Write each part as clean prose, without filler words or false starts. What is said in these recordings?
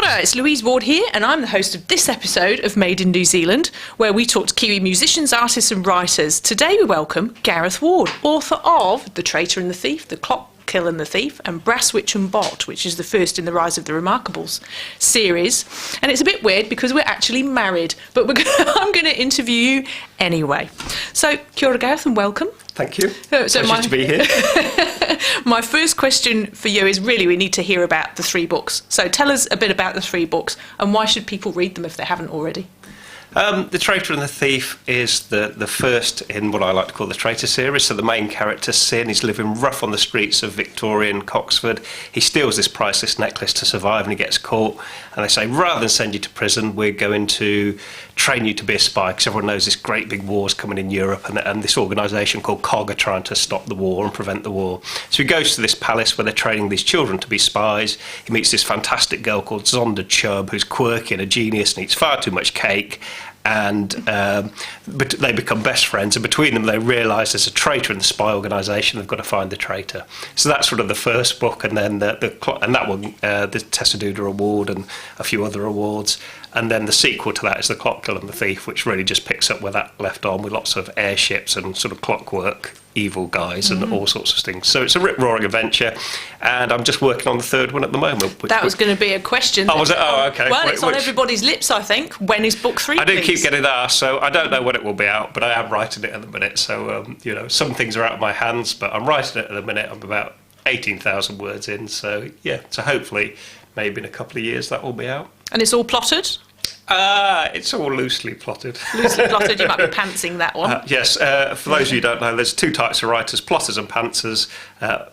Kia ora, it's Louise Ward here, and I'm the host of this episode of Made in New Zealand, where we talk to Kiwi musicians, artists and writers. Today we welcome Gareth Ward, author of The Traitor and the Thief, The Clock, Kill and the Thief, and Brasswitch and Bot, which is the first in the Rise of the Remarkables series. And it's a bit weird because we're actually married, but I'm going to interview you anyway. So, Kia ora, Gareth, and welcome. Thank you. Pleasure to be here. My first question for you is really we need to hear about the three books. So tell us a bit about the three books and why should people read them if they haven't already? The Traitor and the Thief is the first in what I like to call the Traitor series. So the main character, Sin, he's living rough on the streets of Victorian Coxford. He steals this priceless necklace to survive and he gets caught. And they say, rather than send you to prison, we're going to train you to be a spy, because everyone knows this great big war's coming in Europe, and this organisation called COG are trying to stop the war and prevent the war. So he goes to this palace where they're training these children to be spies. He meets this fantastic girl called Zonda Chubb, who's quirky and a genius and eats far too much cake. And but they become best friends, and between them they realise there's a traitor in the spy organisation. They've got to find the traitor. So that's sort of the first book, and then the Tessa Duda Award and a few other awards. And then the sequel to that is The Clock, Kill and the Thief, which really just picks up where that left on, with lots of airships and sort of clockwork evil guys and all sorts of things. So it's a rip-roaring adventure, and I'm just working on the third one at the moment. That was going to be a question. Oh, was it? Oh, okay. Well, it's on everybody's lips, I think. When is book three, I do please? keep getting asked, so I don't know when it will be out, but I am writing it at the minute. So, some things are out of my hands, but I'm writing it at the minute. I'm about 18,000 words in, so yeah. So hopefully, maybe in a couple of years, that will be out. And it's all plotted? It's all loosely plotted. Loosely plotted, you might be pantsing that one. Yes, for those of you who don't know, there's two types of writers, plotters and pantsers.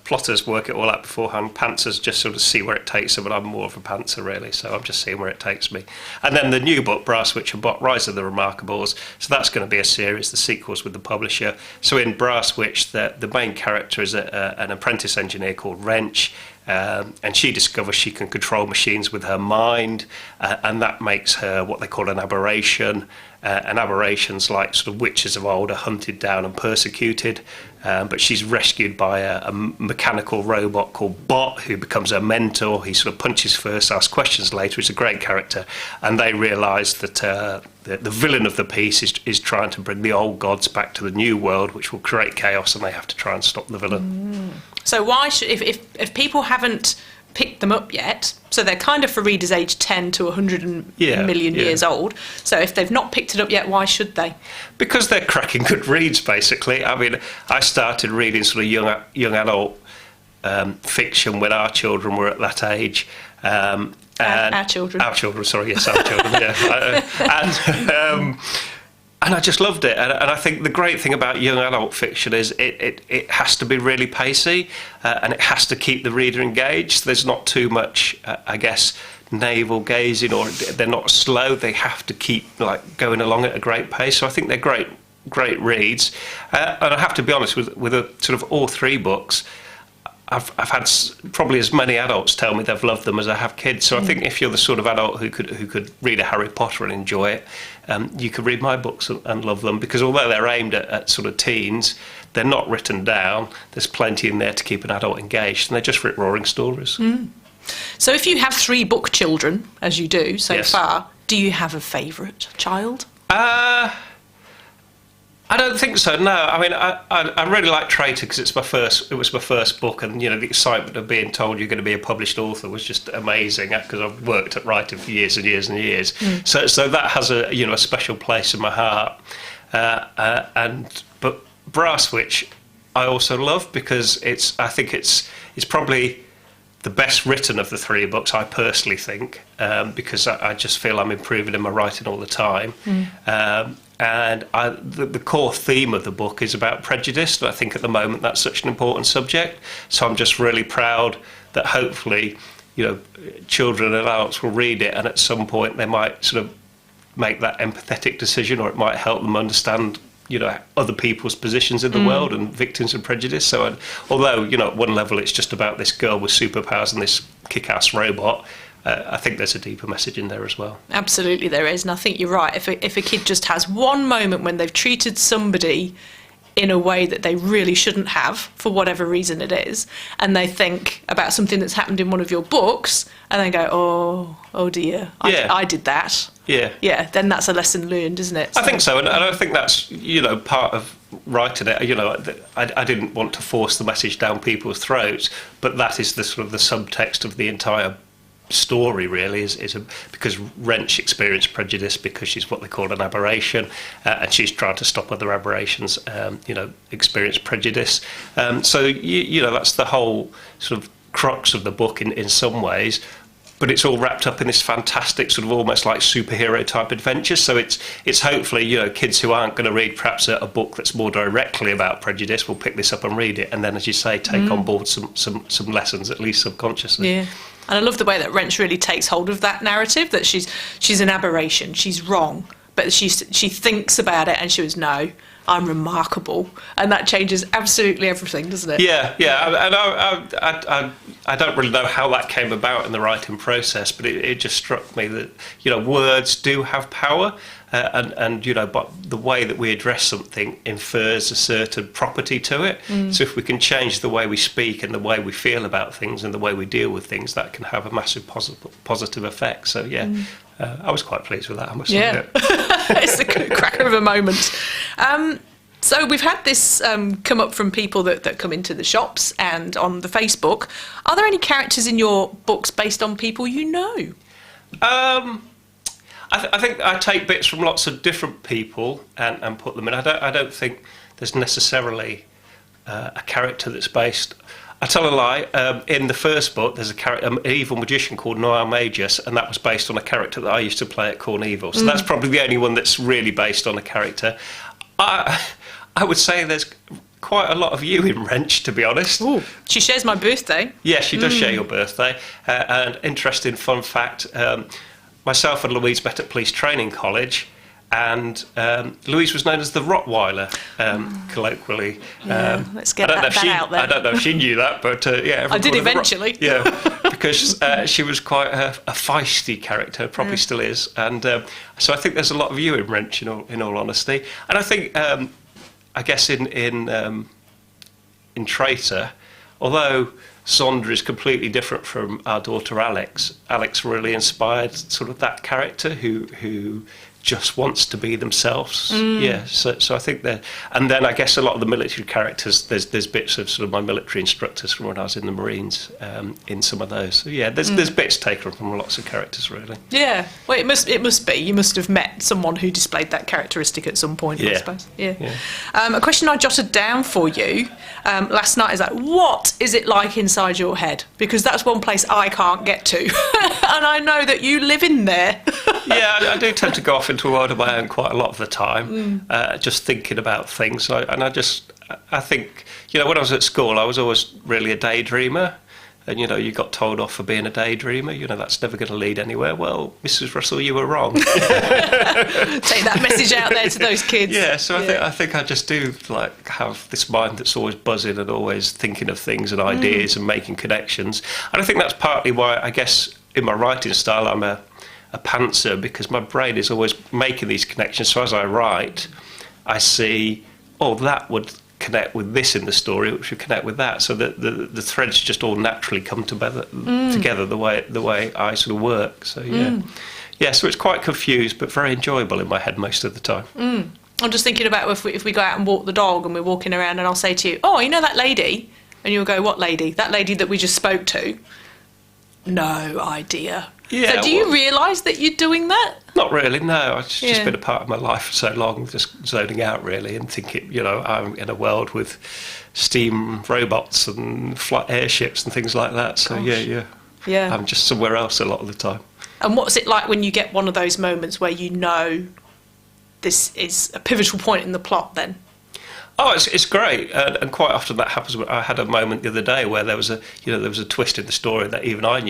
Plotters work it all out beforehand, pantsers just sort of see where it takes them, and I'm more of a pantser really, so I'm just seeing where it takes me. And then the new book, Brasswitch and Bot, Rise of the Remarkables, so that's going to be a series, the sequels with the publisher. So in Brasswitch, the main character is an apprentice engineer called Wrench, and she discovers she can control machines with her mind, and that makes her what they call an aberration. And aberrations, like sort of witches of old, are hunted down and persecuted, but she's rescued by a mechanical robot called Bot, who becomes her mentor. He sort of punches first, asks questions later. He's a great character, and they realise that the villain of the piece is trying to bring the old gods back to the new world, which will create chaos, and they have to try and stop the villain. So why should, if people haven't picked them up yet, so they're kind of for readers aged 10 to 100 million years old, so if they've not picked it up yet, why should they? Because they're cracking good reads, basically. I mean, I started reading sort of young adult fiction when our children were at that age. Our children. Our children, sorry, yes, our children, yeah. And I just loved it. And I think the great thing about young adult fiction is it has to be really pacey, and it has to keep the reader engaged. There's not too much, I guess, navel gazing, or they're not slow. They have to keep going along at a great pace. So I think they're great reads. And I have to be honest, with a, sort of all three books, I've had probably as many adults tell me they've loved them as I have kids. So I think if you're the sort of adult who could read a Harry Potter and enjoy it, you could read my books and love them, because although they're aimed at sort of teens, they're not written down. There's plenty in there to keep an adult engaged, and they're just rip-roaring stories. So if you have three book children, as you do so Yes. far, do you have a favourite child? I don't think so. No, I mean, I really like Traitor because it was my first book, and the excitement of being told you're going to be a published author was just amazing, because I've worked at writing for years and years and years. So that has a special place in my heart. But Brasswitch I also love, because I think it's probably the best written of the three books, I personally think, because I just feel I'm improving in my writing all the time. And the core theme of the book is about prejudice, and I think at the moment that's such an important subject. So I'm just really proud that hopefully, children and adults will read it, and at some point they might sort of make that empathetic decision, or it might help them understand, other people's positions in the world and victims of prejudice. So although, at one level it's just about this girl with superpowers and this kick-ass robot, I think there's a deeper message in there as well. Absolutely there is, and I think you're right. If a kid just has one moment when they've treated somebody in a way that they really shouldn't have, for whatever reason it is, and they think about something that's happened in one of your books, and they go, oh dear, I did that. Yeah, then that's a lesson learned, isn't it? So, I think so, and I think that's, part of writing it. I didn't want to force the message down people's throats, but that is the sort of the subtext of the entire story, really, because Wrench experienced prejudice because she's what they call an aberration, and she's trying to stop other aberrations, experience prejudice. So that's the whole sort of crux of the book in some ways. But it's all wrapped up in this fantastic sort of almost like superhero type adventure. So it's hopefully, kids who aren't going to read perhaps a book that's more directly about prejudice will pick this up and read it, and then, as you say, take on board some lessons, at least subconsciously. Yeah. And I love the way that Wrench really takes hold of that narrative, that she's an aberration, she's wrong, but she thinks about it and she was, no, I'm remarkable, and that changes absolutely everything, doesn't it? Yeah, and I don't really know how that came about in the writing process, but it just struck me that words do have power, and but the way that we address something infers a certain property to it. So if we can change the way we speak and the way we feel about things and the way we deal with things, that can have a massive positive effect. So I was quite pleased with that, I must admit. It's a cracker of a moment. So we've had this come up from people that come into the shops and on the Facebook. Are there any characters in your books based on people you know? I think I take bits from lots of different people and put them in. I don't think there's necessarily a character that's based. I tell a lie. In the first book, there's an evil magician called Noir Magus, and that was based on a character that I used to play at Corneville. So that's probably the only one that's really based on a character. I would say there's quite a lot of you in Wrench, to be honest. Ooh, she shares my birthday. Yeah, she does share your birthday. And interesting fun fact, myself and Louise met at Police Training College, and Louise was known as the Rottweiler, colloquially. Let's get that out there. I don't know if she knew that, but I did eventually. Because she was quite a feisty character, probably still is, and so I think there's a lot of you in Wrench, in all honesty. And I think, I guess in Traitor, although Sondra is completely different from our daughter Alex really inspired sort of that character who just wants to be themselves. So I think that, and then I guess a lot of the military characters, there's bits of sort of my military instructors from when I was in the Marines in some of those. So there's bits taken from lots of characters, really. Yeah, well, it must be. You must have met someone who displayed that characteristic at some point, I suppose. A question I jotted down for you last night is what is it like inside your head? Because that's one place I can't get to, and I know that you live in there. I do tend to go off into a world of my own quite a lot of the time, just thinking about things. I think, when I was at school, I was always really a daydreamer. And, you got told off for being a daydreamer. That's never going to lead anywhere. Well, Mrs. Russell, you were wrong. Take that message out there to those kids. I think I just do, have this mind that's always buzzing and always thinking of things and ideas and making connections. And I think that's partly why, I guess, in my writing style, I'm a pantser, because my brain is always making these connections. So as I write, I see, that would connect with this in the story, which would connect with that. So the threads just all naturally come together the way I sort of work. So so it's quite confused, but very enjoyable in my head most of the time. I'm just thinking about if we go out and walk the dog and we're walking around, and I'll say to you, that lady, and you'll go, what lady? That lady that we just spoke to. No idea. So do you realise that you're doing that? Not really, no. It's just been a part of my life for so long, just zoning out, really, and thinking, I'm in a world with steam robots and flight airships and things like that. So, I'm just somewhere else a lot of the time. And what's it like when you get one of those moments where this is a pivotal point in the plot then? Oh, it's great, and quite often that happens. I had a moment the other day where there was a twist in the story that even I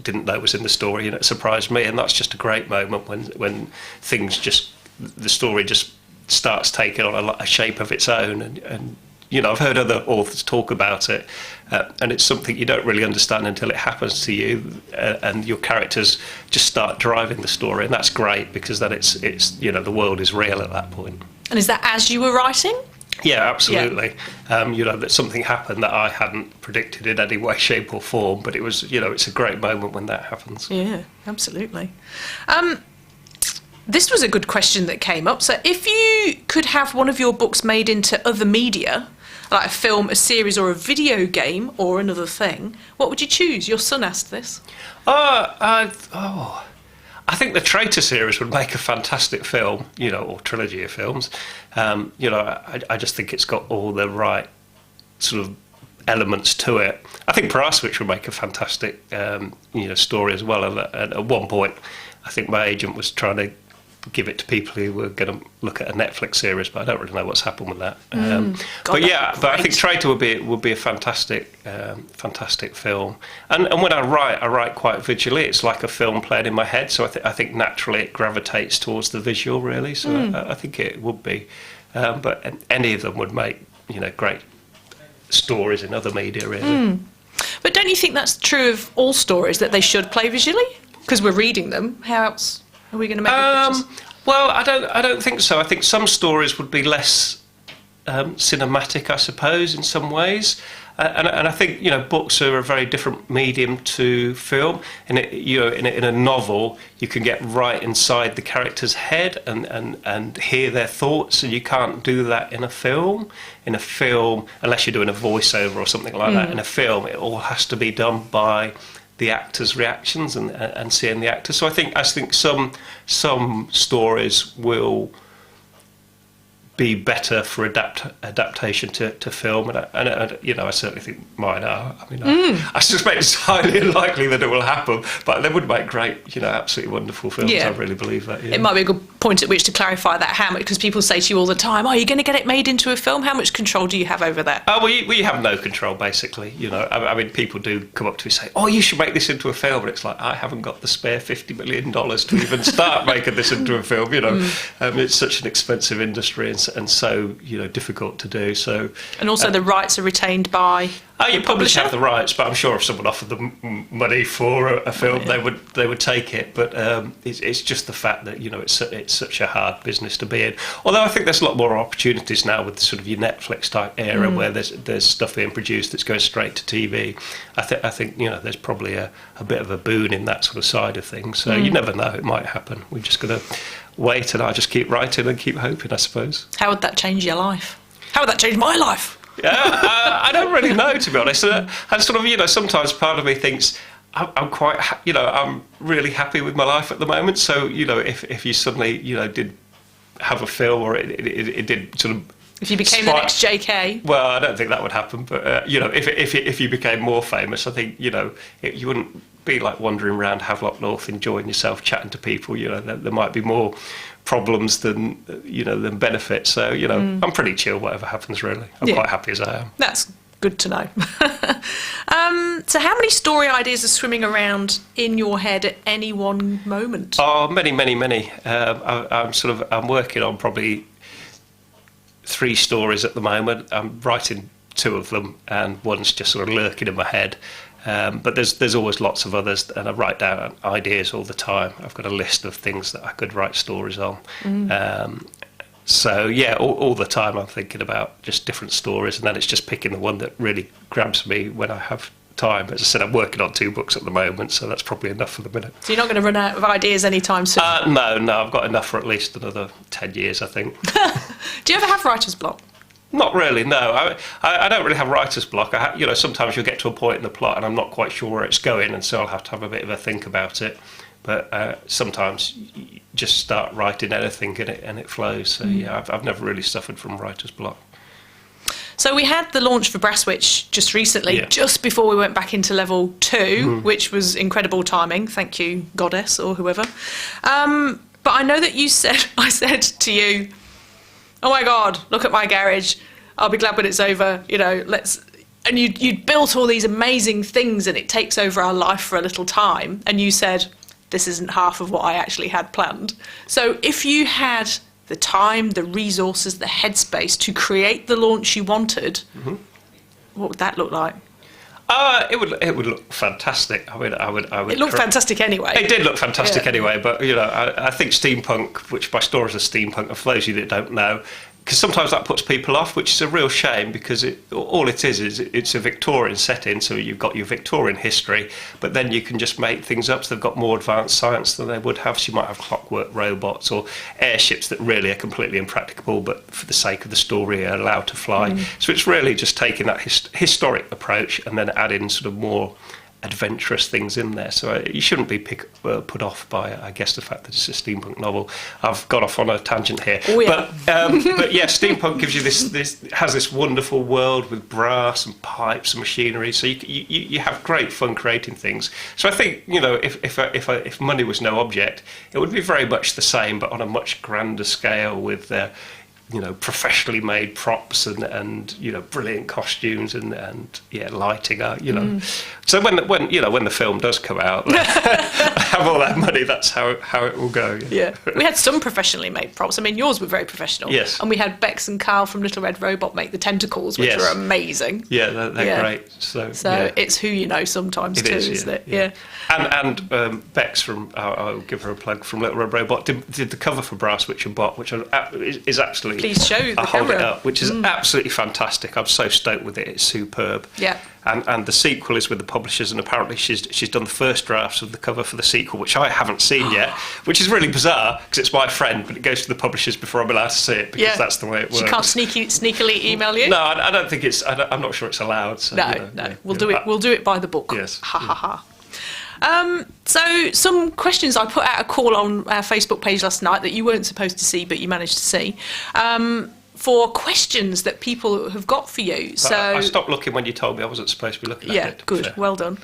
didn't know was in the story, and it surprised me. And that's just a great moment when the story just starts taking on a shape of its own. And I've heard other authors talk about it, and it's something you don't really understand until it happens to you, and your characters just start driving the story, and that's great because then it's the world is real at that point. And is that as you were writing? Yeah, absolutely. That something happened that I hadn't predicted in any way, shape, or form. But it was, it's a great moment when that happens. Yeah, absolutely. This was a good question that came up. So, if you could have one of your books made into other media, like a film, a series, or a video game, or another thing, what would you choose? Your son asked this. I think the Traitor series would make a fantastic film, or trilogy of films. I just think it's got all the right sort of elements to it. I think Brasswitch would make a fantastic, story as well. And at one point, I think my agent was trying to give it to people who were going to look at a Netflix series, but I don't really know what's happened with that. But I think Traitor would be a fantastic film. And when I write quite visually. It's like a film playing in my head. So I think naturally it gravitates towards the visual, really. So I think it would be. But any of them would make great stories in other media, really. But don't you think that's true of all stories, that they should play visually? Because we're reading them. How else are we going to make the pictures? Well, I don't think so. I think some stories would be less cinematic, I suppose, in some ways. And I think books are a very different medium to film. In a novel, you can get right inside the character's head and hear their thoughts, and you can't do that in a film. In a film, unless you're doing a voiceover or something like that. In a film, it all has to be done by the actors' reactions and seeing the actors. So I think some stories will be better for adaptation to film, and I certainly think mine are. I mean, I suspect it's highly unlikely that it will happen, but they would make great, absolutely wonderful films. Yeah. I really believe that. Yeah. It might be a good point at which to clarify that. How much? Because people say to you all the time, "Are you going to get it made into a film?" How much control do you have over that? Well, you have no control, basically. I mean, people do come up to me and say, "Oh, you should make this into a film," and it's like, I haven't got the spare $50 million to even start making this into a film. It's such an expensive industry and so difficult to do. So, and also the rights are retained by. You probably have the rights, but I'm sure if someone offered them money for a film, they would take it. But it's just the fact that it's such a hard business to be in. Although I think there's a lot more opportunities now with sort of your Netflix type era where there's stuff being produced that's going straight to TV. I think there's probably a bit of a boon in that sort of side of things. So you never know, it might happen. We're just going to wait, and I just keep writing and keep hoping, I suppose. How would that change your life? How would that change my life? Yeah, I don't really know, to be honest. And sort of, sometimes part of me thinks I'm quite, I'm really happy with my life at the moment. So, if you suddenly, did have a film, or it did sort of. If you became the next JK. Well, I don't think that would happen. But if you became more famous, I think you wouldn't be like wandering around Havelock North enjoying yourself, chatting to people. There might be more problems than benefits. So I'm pretty chill whatever happens, really. I'm quite happy as I am. That's good to know. So how many story ideas are swimming around in your head at any one moment? Oh, many. I'm working on probably 3 stories at the moment. I'm writing 2 of them, and one's just sort of lurking in my head. But there's always lots of others, and I write down ideas all the time. I've got a list of things that I could write stories on. So yeah, all the time I'm thinking about just different stories, and then it's just picking the one that really grabs me when I have time. As I said, I'm working on 2 books at the moment, so that's probably enough for the minute. So you're not going to run out of ideas anytime soon? No, I've got enough for at least another 10 years, I think. Do you ever have writer's block? Not really, no. I don't really have writer's block. Sometimes you'll get to a point in the plot and I'm not quite sure where it's going, and so I'll have to have a bit of a think about it. But sometimes you just start writing anything and it flows. So yeah, I've never really suffered from writer's block. So we had the launch for Brasswitch just recently, just before we went back into level 2, which was incredible timing. Thank you, Goddess or whoever. But I know that I said to you, "Oh my God, look at my garage. I'll be glad when it's over. Let's." And you'd built all these amazing things, and it takes over our life for a little time. And you said, "This isn't half of what I actually had planned." So if you had the time, the resources, the headspace to create the launch you wanted, what would that look like? It would look fantastic. I would. It looked fantastic anyway. It did look fantastic anyway, but I think Steampunk, which by stories of Steampunk, and for those of you that don't know, sometimes that puts people off, which is a real shame, because all it is it's a Victorian setting, so you've got your Victorian history, but then you can just make things up. So they've got more advanced science than they would have. So you might have clockwork robots or airships that really are completely impracticable, but for the sake of the story are allowed to fly. So it's really just taking that historic approach and then adding sort of more adventurous things in there. So you shouldn't be put off by, I guess, the fact that it's a steampunk novel. I've got off on a tangent here. Oh, yeah. But yeah, steampunk gives you has this wonderful world with brass and pipes and machinery. So you have great fun creating things. So I think, if money was no object, it would be very much the same, but on a much grander scale with professionally made props and brilliant costumes and lighting out. So when the film does come out, have all that money. That's how it will go. Yeah, we had some professionally made props. I mean, yours were very professional. Yes. And we had Bex and Carl from Little Red Robot make the tentacles, which were amazing. Yeah, they're great. So it's who you know sometimes too, isn't it? Yeah. And Bex from I'll give her a plug, from Little Red Robot did the cover for Brasswitch and Bot, which is absolutely. Please show the I hold camera. it up, which is absolutely fantastic. I'm so stoked with it. It's superb. Yeah. And the sequel is with the publishers, and apparently she's done the first drafts of the cover for the sequel, which I haven't seen yet, which is really bizarre because it's my friend, but it goes to the publishers before I'm allowed to see it, because that's the way it works. She can't sneakily email you? No, I don't think it's. I'm not sure it's allowed. So, No. We'll do it by the book. Yes. Ha ha ha. So some questions. I put out a call on our Facebook page last night that you weren't supposed to see, but you managed to see, for questions that people have got for you. But so I stopped looking when you told me I wasn't supposed to be looking at it. Yeah, good. Well done.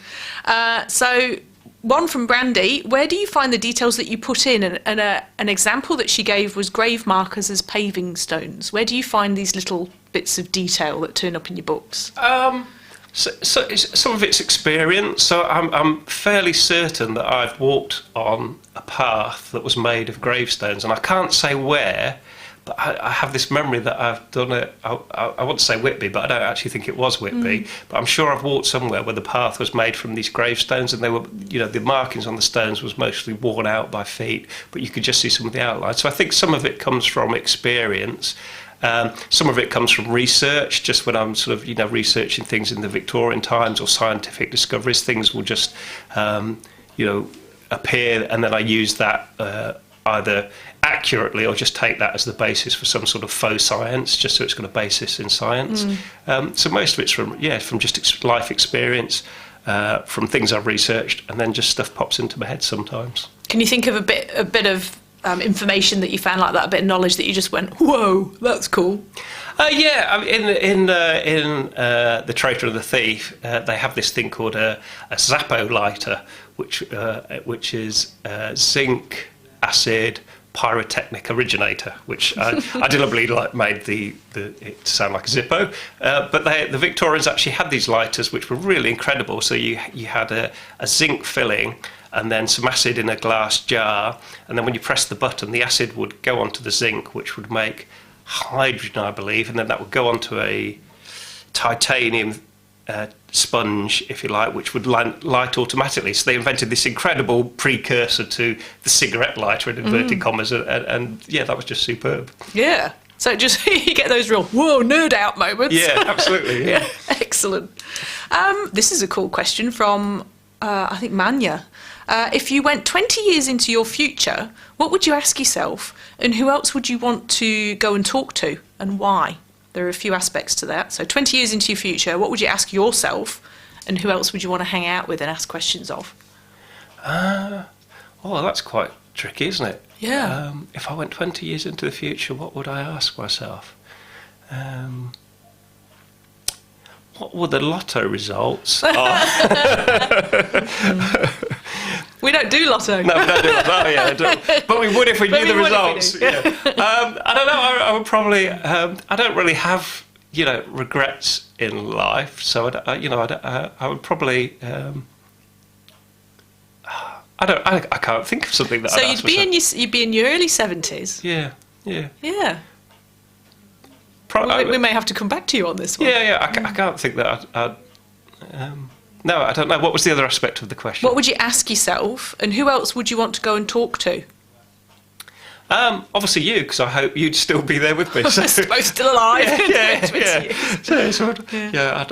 So one from Brandy. Where do you find the details that you put in? And an example that she gave was grave markers as paving stones. Where do you find these little bits of detail that turn up in your books? So some of it's experience. So I'm fairly certain that I've walked on a path that was made of gravestones, and I can't say where, but I have this memory that I've done it. I want to say Whitby, but I don't actually think it was Whitby. But I'm sure I've walked somewhere where the path was made from these gravestones, and they were, the markings on the stones was mostly worn out by feet, but you could just see some of the outlines. So I think some of it comes from experience. Some of it comes from research. Just when I'm sort of, researching things in the Victorian times or scientific discoveries, things will just, appear, and then I use that either accurately or just take that as the basis for some sort of faux science, just so it's got a basis in science. So most of it's from just life experience, from things I've researched, and then just stuff pops into my head sometimes. Can you think of a bit of information that you found like that, a bit of knowledge that you just went, whoa, that's cool? In The Traitor and the Thief, they have this thing called a Zappo lighter, which is zinc acid pyrotechnic originator, which I deliberately made it sound like a Zippo. But the Victorians actually had these lighters, which were really incredible. So you had a zinc filling, and then some acid in a glass jar, and then when you press the button, the acid would go onto the zinc, which would make hydrogen, I believe, and then that would go onto a titanium sponge, if you like, which would light automatically. So they invented this incredible precursor to the cigarette lighter, in inverted commas, and that was just superb. Yeah. So just you get those real whoa nerd out moments. Yeah, absolutely. Yeah. Excellent. This is a cool question from I think Manya. If you went 20 years into your future, what would you ask yourself, and who else would you want to go and talk to, and why? There are a few aspects to that. So 20 years into your future, what would you ask yourself, and who else would you want to hang out with and ask questions of? That's quite tricky, isn't it? Yeah. If I went 20 years into the future, what would I ask myself? What were the lotto results? We don't do lotto. No, we don't do lotto. But we would if we knew the results. I don't know. I would probably. I don't really have, regrets in life. So I would probably. I can't think of something that. So I'd you'd be in your early 70s. Yeah. Yeah. We may have to come back to you on this one. I can't think that I'd no, I don't know. What was the other aspect of the question? What would you ask yourself, and who else would you want to go and talk to? Obviously you, because I hope you'd still be there with me. So. We're both still alive. I'd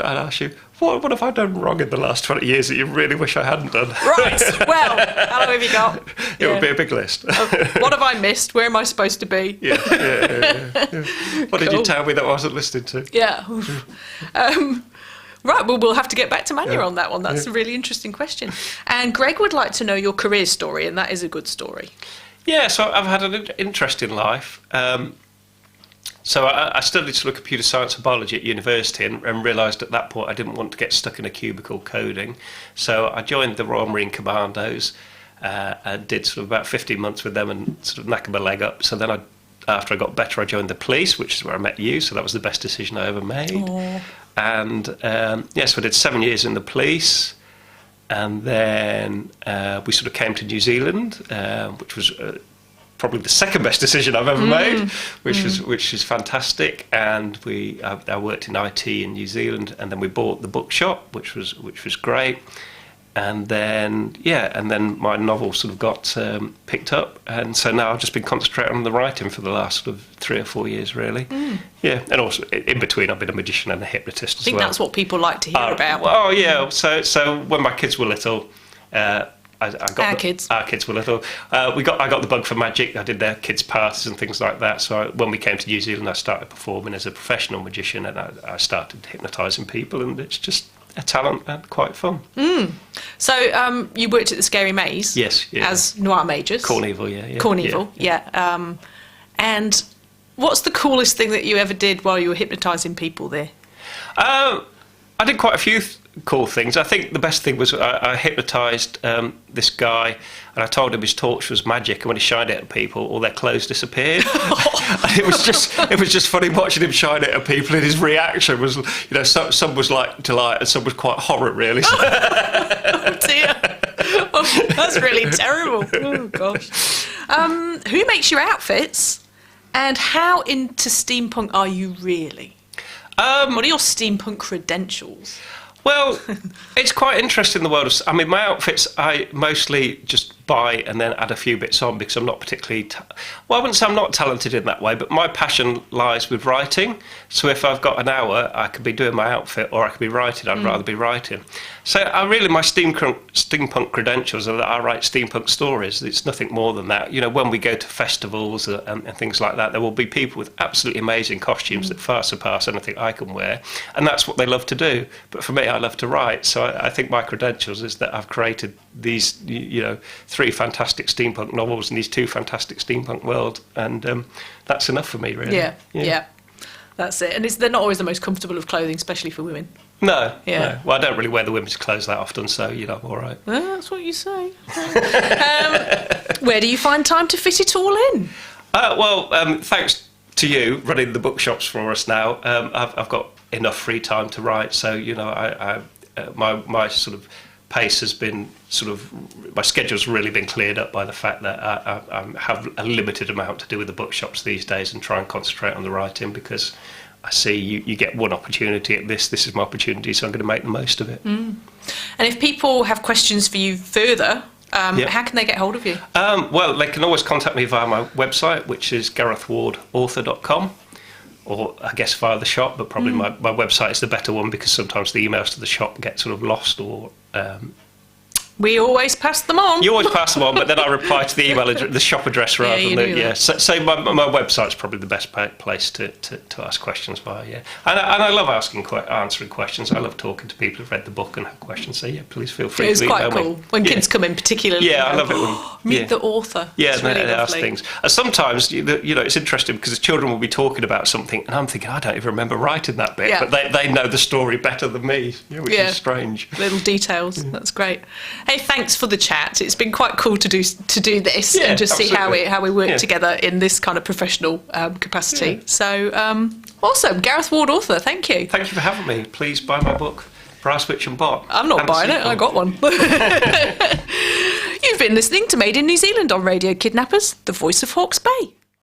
ask you, what have I done wrong in the last 20 years that you really wish I hadn't done? Right, well, how long have you got? It would be a big list. What have I missed? Where am I supposed to be? What did you tell me that I wasn't listening to? Yeah. Right, well, we'll have to get back to Manya on that one. That's a really interesting question. And Greg would like to know your career story, and that is a good story. Yeah, so I've had an interesting life. So I studied sort of computer science and biology at university and realised at that point I didn't want to get stuck in a cubicle coding. So I joined the Royal Marine Commandos and did sort of about 15 months with them and sort of knackered my leg up. So then after I got better, I joined the police, which is where I met you. So that was the best decision I ever made. Aww. And so I did 7 years in the police. And then we sort of came to New Zealand, which was probably the second best decision I've ever made, which is fantastic. And I worked in IT in New Zealand, and then we bought the bookshop, which was great. And then my novel sort of got picked up, and so now I've just been concentrating on the writing for the last sort of 3 or 4 years, really. Yeah, and also in between I've been a magician and a hypnotist as well. I think that's what people like to hear about. Oh yeah, so when my kids were little, our kids were little. I got the bug for magic. I did their kids' parties and things like that. So when we came to New Zealand, I started performing as a professional magician, and I started hypnotising people, and it's just a talent and quite fun. So you worked at the Scary Maze. Yes, yeah. As Noir Majors. Corneval, yeah. And what's the coolest thing that you ever did while you were hypnotising people there? I did quite a few cool things. I think the best thing was I hypnotised this guy, and I told him his torch was magic, and when he shined it at people, all their clothes disappeared. And it was just funny watching him shine it at people, and his reaction was, some was like delight, and some was quite horror, really. Oh dear, that's really terrible. Oh gosh. Who makes your outfits, and how into steampunk are you really? What are your steampunk credentials? Well, it's quite interesting, the world of... I mean, my outfits, I mostly just buy and then add a few bits on because I'm not particularly... I wouldn't say I'm not talented in that way, but my passion lies with writing. So if I've got an hour, I could be doing my outfit or I could be writing. I'd rather be writing. So my steampunk credentials are that I write steampunk stories. It's nothing more than that. When we go to festivals and things like that, there will be people with absolutely amazing costumes that far surpass anything I can wear. And that's what they love to do. But for me, I love to write. So I think my credentials is that I've created these, 3 fantastic steampunk novels and these 2 fantastic steampunk worlds. And that's enough for me, really. Yeah. That's it. And they're not always the most comfortable of clothing, especially for women. No. Well, I don't really wear the women's clothes that often, so, I'm all right. Well, that's what you say. Where do you find time to fit it all in? Thanks to you running the bookshops for us now, I've got enough free time to write. So, my sort of pace has been my schedule's really been cleared up by the fact that I have a limited amount to do with the bookshops these days and try and concentrate on the writing because I see you get one opportunity at this is my opportunity, so I'm going to make the most of it. And if people have questions for you further, how can they get hold of you? Well, they can always contact me via my website, which is garethwardauthor.com. Or I guess via the shop, but probably my website is the better one because sometimes the emails to the shop get sort of lost or... We always pass them on. You always pass them on, but then I reply to the email the shop address rather than So my website's probably the best place to ask questions via. And I love answering questions. I love talking to people who've read the book and have questions. So please feel free. It's quite cool when kids come in, particularly. Yeah, I love it when meet the author. Yeah, it's really they ask things. And sometimes it's interesting because the children will be talking about something, and I'm thinking I don't even remember writing that bit, but they know the story better than me, which is strange. Little details. That's great. Hey, thanks for the chat. It's been quite cool to do this and just see how we work together in this kind of professional capacity. So awesome, Gareth Ward, author. Thank you. Thank you for having me. Please buy my book, Brasswitch and Bot. I'm not buying it. I got one. You've been listening to Made in New Zealand on Radio Kidnappers, the voice of Hawke's Bay.